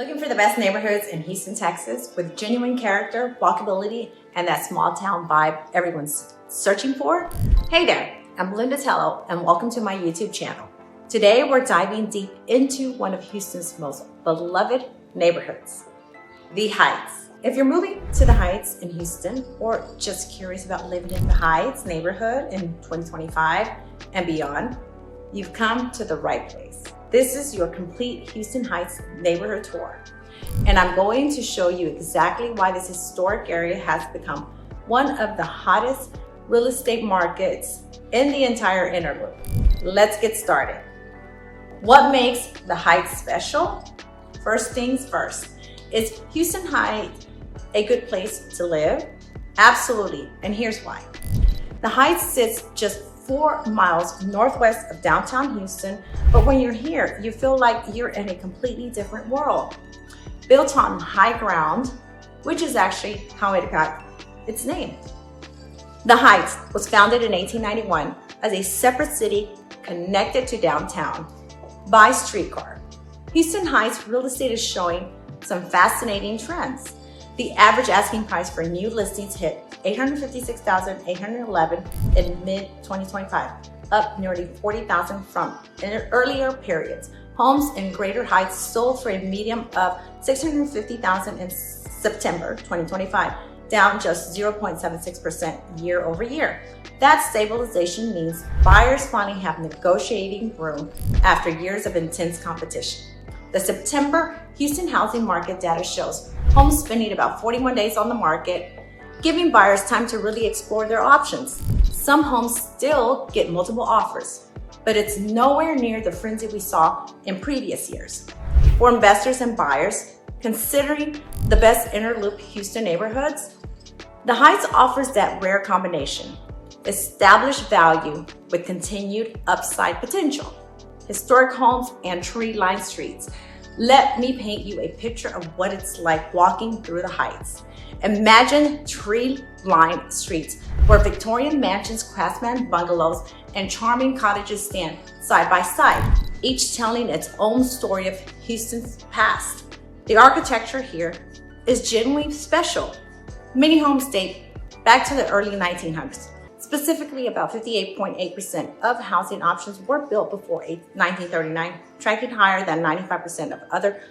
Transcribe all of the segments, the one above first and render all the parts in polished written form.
Looking for the best neighborhoods in Houston, Texas with genuine character, walkability, and that small town vibe everyone's searching for? Hey there, I'm Tello and welcome to my YouTube channel. Today we're diving deep into one of Houston's most beloved neighborhoods, the Heights. If you're moving to the Heights in Houston or just curious about living in the Heights neighborhood in 2025 and beyond, you've come to the right place. This is your complete Houston Heights neighborhood tour. And I'm going to show you exactly why this historic area has become one of the hottest real estate markets in the entire inner loop. Let's get started. What makes the Heights special? First things first, is Houston Heights a good place to live? Absolutely, and here's why. The Heights sits just 4 miles northwest of downtown Houston, but when you're here, you feel like you're in a completely different world. Built on high ground, which is actually how it got its name. The Heights was founded in 1891 as a separate city connected to downtown by streetcar. Houston Heights real estate is showing some fascinating trends. The average asking price for new listings hit $856,811 in mid-2025, up nearly $40,000 from earlier periods. Homes in Greater Heights sold for a median of $650,000 in September 2025, down just 0.76% year over year. That stabilization means buyers finally have negotiating room after years of intense competition. The September Houston housing market data shows homes spending about 41 days on the market, giving buyers time to really explore their options. Some homes still get multiple offers, but it's nowhere near the frenzy we saw in previous years. For investors and buyers considering the best inner loop Houston neighborhoods, the Heights offers that rare combination: established value with continued upside potential. Historic homes and tree-lined streets. Let me paint you a picture of what it's like walking through the Heights. Imagine tree-lined streets where Victorian mansions, craftsman bungalows, and charming cottages stand side by side, each telling its own story of Houston's past. The architecture here is genuinely special. Many homes date back to the early 1900s. Specifically, about 58.8% of housing options were built before 1939, tracking higher than 95% of other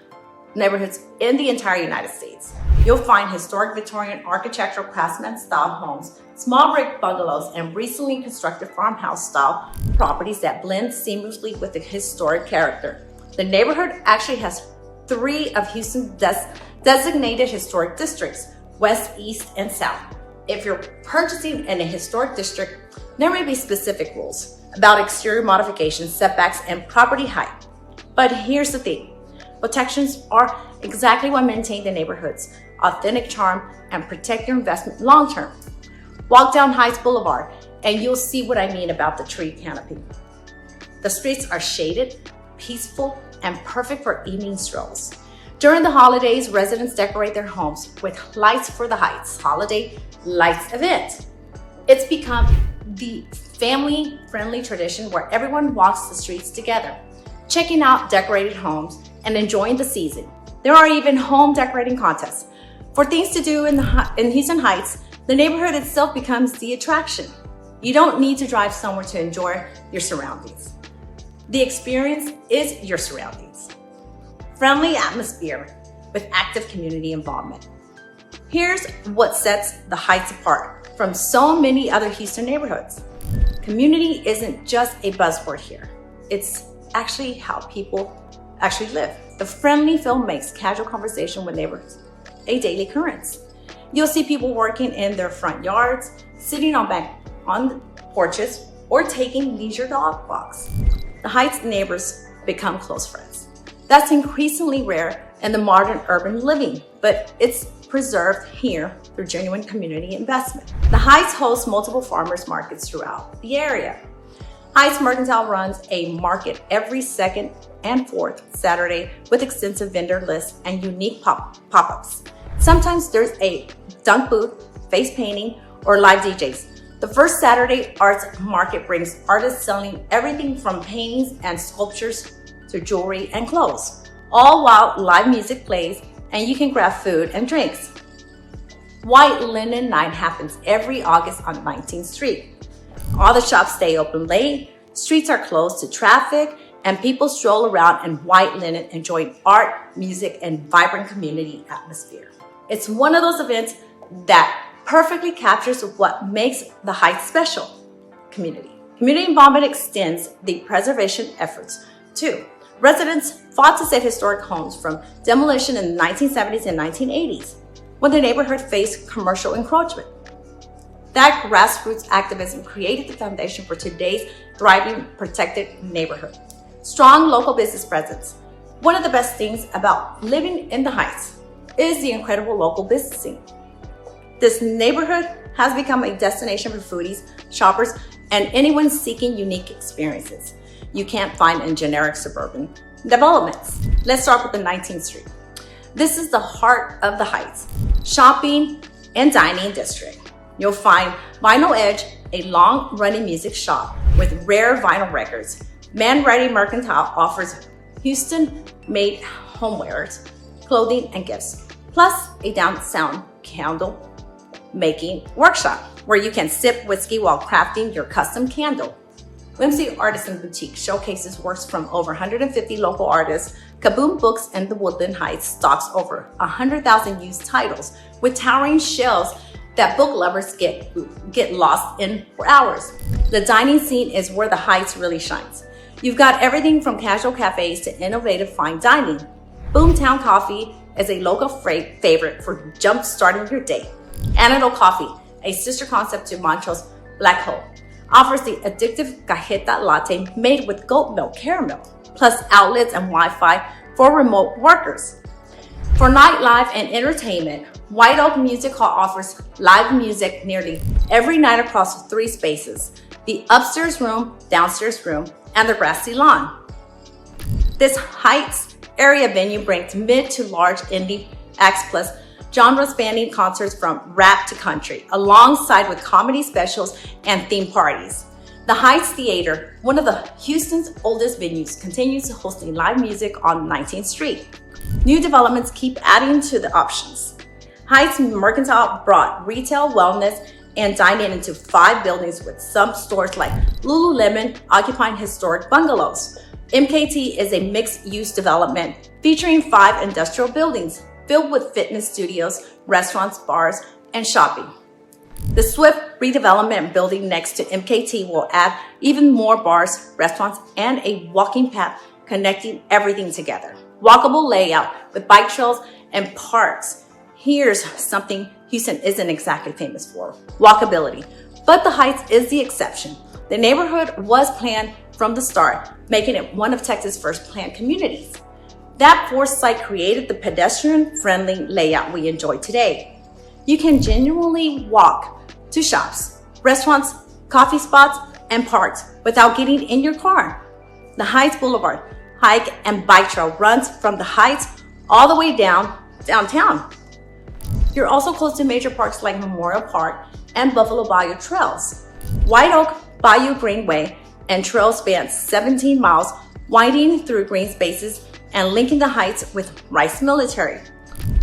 neighborhoods in the entire United States. You'll find historic Victorian architectural craftsman-style homes, small brick bungalows, and recently constructed farmhouse-style properties that blend seamlessly with the historic character. The neighborhood actually has 3 of Houston's designated historic districts: West, East, and South. If you're purchasing in a historic district, there may be specific rules about exterior modifications, setbacks, and property height. But here's the thing. Protections are exactly what maintain the neighborhood's authentic charm and protect your investment long-term. Walk down Heights Boulevard and you'll see what I mean about the tree canopy. The streets are shaded, peaceful, and perfect for evening strolls. During the holidays, residents decorate their homes with Lights for the Heights holiday lights event. It's become the family-friendly tradition where everyone walks the streets together, checking out decorated homes and enjoying the season. There are even home decorating contests. For things to do in Houston Heights, the neighborhood itself becomes the attraction. You don't need to drive somewhere to enjoy your surroundings. The experience is your surroundings. Friendly atmosphere with active community involvement. Here's what sets the Heights apart from so many other Houston neighborhoods. Community isn't just a buzzword here. It's actually how people actually live. The friendly feel makes casual conversation with neighbors a daily occurrence. You'll see people working in their front yards, sitting on porches, or taking leisure dog walks. The Heights neighbors become close friends. That's increasingly rare in the modern urban living, but it's preserved here through genuine community investment. The Heights hosts multiple farmers markets throughout the area. Heights Mercantile runs a market every second and fourth Saturday with extensive vendor lists and unique pop-ups. Sometimes there's a dunk booth, face painting, or live DJs. The first Saturday Arts Market brings artists selling everything from paintings and sculptures to jewelry and clothes. all while live music plays and you can grab food and drinks. White Linen Night happens every August on 19th Street. All the shops stay open late, streets are closed to traffic, and people stroll around in white linen enjoying art, music, and vibrant community atmosphere. It's one of those events that perfectly captures what makes the Heights special: community. Community involvement extends the preservation efforts too. Residents fought to save historic homes from demolition in the 1970s and 1980s, when the neighborhood faced commercial encroachment. That grassroots activism created the foundation for today's thriving, protected neighborhood. Strong local business presence. One of the best things about living in the Heights is the incredible local business scene. This neighborhood has become a destination for foodies, shoppers, and anyone seeking unique experiences you can't find in generic suburban developments. Let's start with the 19th Street. This is the heart of the Heights, shopping and dining district. You'll find Vinyl Edge, a long-running music shop with rare vinyl records. Man Ready Mercantile offers Houston-made homewares, clothing, and gifts, plus a downtown candle making workshop where you can sip whiskey while crafting your custom candle. Whimsy Artisan Boutique showcases works from over 150 local artists. Kaboom Books in the Woodland Heights stocks over 100,000 used titles with towering shelves that book lovers get lost in for hours. The dining scene is where the Heights really shines. You've got everything from casual cafes to innovative fine dining. Boomtown Coffee is a local favorite for jump-starting your day. Antidote Coffee, a sister concept to Montrose Black Hole, offers the addictive cajeta latte made with goat milk caramel, plus outlets and Wi-Fi for remote workers. For nightlife and entertainment, White Oak Music Hall offers live music nearly every night across 3 spaces: the upstairs room, downstairs room, and the grassy lawn. This Heights area venue brings mid to large indie acts plus genre-spanning concerts from rap to country, alongside with comedy specials and theme parties. The Heights Theater, one of the Houston's oldest venues, continues hosting live music on 19th Street. New developments keep adding to the options. Heights Mercantile brought retail, wellness, and dining into 5 buildings, with some stores like Lululemon occupying historic bungalows. MKT is a mixed-use development featuring 5 industrial buildings filled with fitness studios, restaurants, bars, and shopping. The Swift redevelopment building next to MKT will add even more bars, restaurants, and a walking path connecting everything together. Walkable layout with bike trails and parks. Here's something Houston isn't exactly famous for: walkability. But the Heights is the exception. The neighborhood was planned from the start, making it one of Texas' first planned communities. That foresight created the pedestrian-friendly layout we enjoy today. You can genuinely walk to shops, restaurants, coffee spots, and parks without getting in your car. The Heights Boulevard hike and bike trail runs from the Heights all the way downtown. You're also close to major parks like Memorial Park and Buffalo Bayou Trails. White Oak Bayou Greenway and trail spans 17 miles, winding through green spaces and linking the Heights with Rice Military.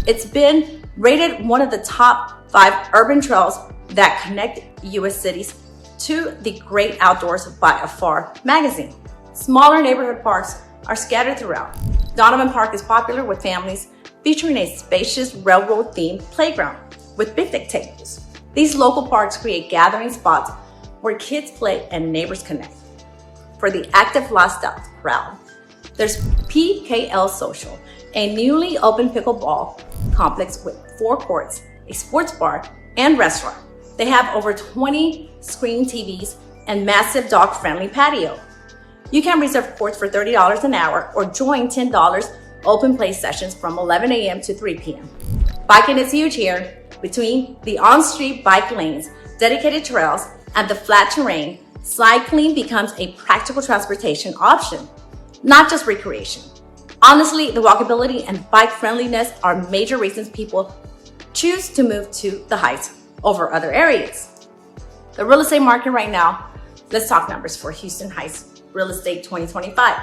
It's been rated one of the top 5 urban trails that connect U.S. cities to the great outdoors by Afar magazine. Smaller neighborhood parks are scattered throughout. Donovan Park is popular with families, featuring a spacious railroad-themed playground with picnic tables. These local parks create gathering spots where kids play and neighbors connect. For the active lifestyle crowd, there's PKL Social, a newly opened pickleball complex with 4 courts, a sports bar, and restaurant. They have over 20 screen TVs and massive dog-friendly patio. You can reserve courts for $30 an hour or join $10 open play sessions from 11 a.m. to 3 p.m. Biking is huge here. Between the on-street bike lanes, dedicated trails, and the flat terrain, cycling becomes a practical transportation option, not just recreation. Honestly, the walkability and bike friendliness are major reasons people choose to move to the Heights over other areas. The real estate market right now, let's talk numbers for Houston Heights Real Estate 2025.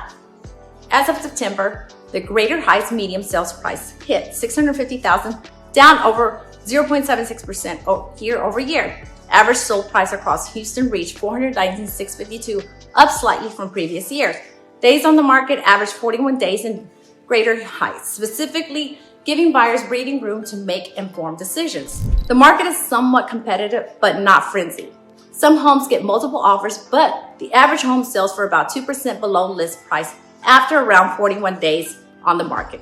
As of September, the Greater Heights median sales price hit $650,000, down over 0.76% year over year. Average sold price across Houston reached $419,652, up slightly from previous years. Days on the market averaged 41 days in Greater Heights, specifically giving buyers breathing room to make informed decisions. The market is somewhat competitive, but not frenzied. Some homes get multiple offers, but the average home sells for about 2% below list price after around 41 days on the market.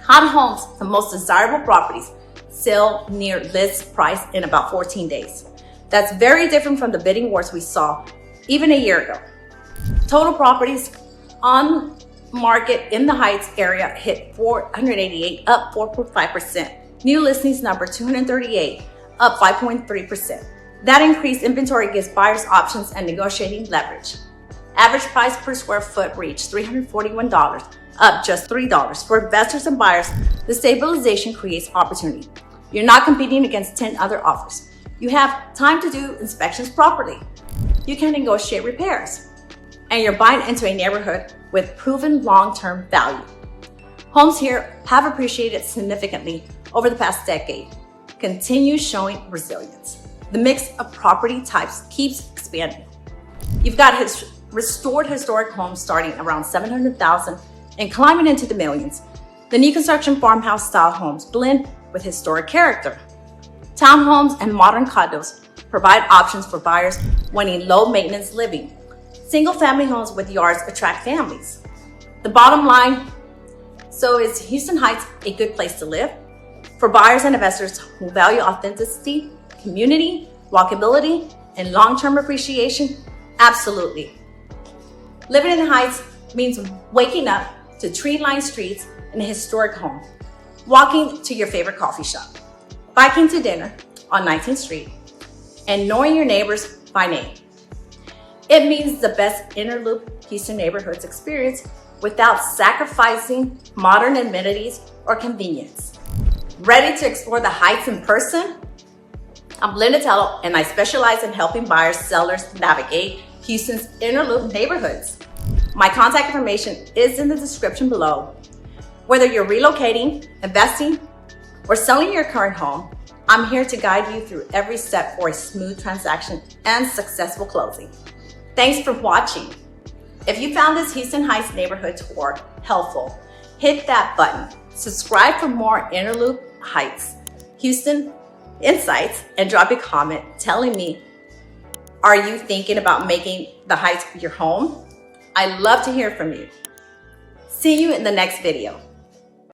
Hot homes, the most desirable properties, sell near list price in about 14 days. That's very different from the bidding wars we saw even a year ago. Total properties on market in the Heights area hit 488, up 4.5%. New listings number 238, up 5.3%. That increased inventory gives buyers options and negotiating leverage. Average price per square foot reached $341, up just $3. For investors and buyers, the stabilization creates opportunity. You're not competing against 10 other offers. You have time to do inspections properly. You can negotiate repairs. And you're buying into a neighborhood with proven long-term value. Homes here have appreciated significantly over the past decade, continue showing resilience. The mix of property types keeps expanding. You've got restored historic homes starting around $700,000 and climbing into the millions. The new construction farmhouse style homes blend with historic character. Townhomes and modern condos provide options for buyers wanting low maintenance living. Single family homes with yards attract families. The bottom line, so is Houston Heights a good place to live? For buyers and investors who value authenticity, community, walkability, and long-term appreciation, absolutely. Living in the Heights means waking up to tree-lined streets in a historic home, walking to your favorite coffee shop, biking to dinner on 19th Street, and knowing your neighbors by name. It means the best inner loop Houston neighborhoods experience without sacrificing modern amenities or convenience. Ready to explore the Heights in person? I'm Tello, and I specialize in helping buyers, sellers navigate Houston's inner loop neighborhoods. My contact information is in the description below. Whether you're relocating, investing, or selling your current home, I'm here to guide you through every step for a smooth transaction and successful closing. Thanks for watching. If you found this Houston Heights neighborhood tour helpful, hit that button. Subscribe for more Inner Loop Heights Houston insights and drop a comment telling me, are you thinking about making the Heights your home? I'd love to hear from you. See you in the next video.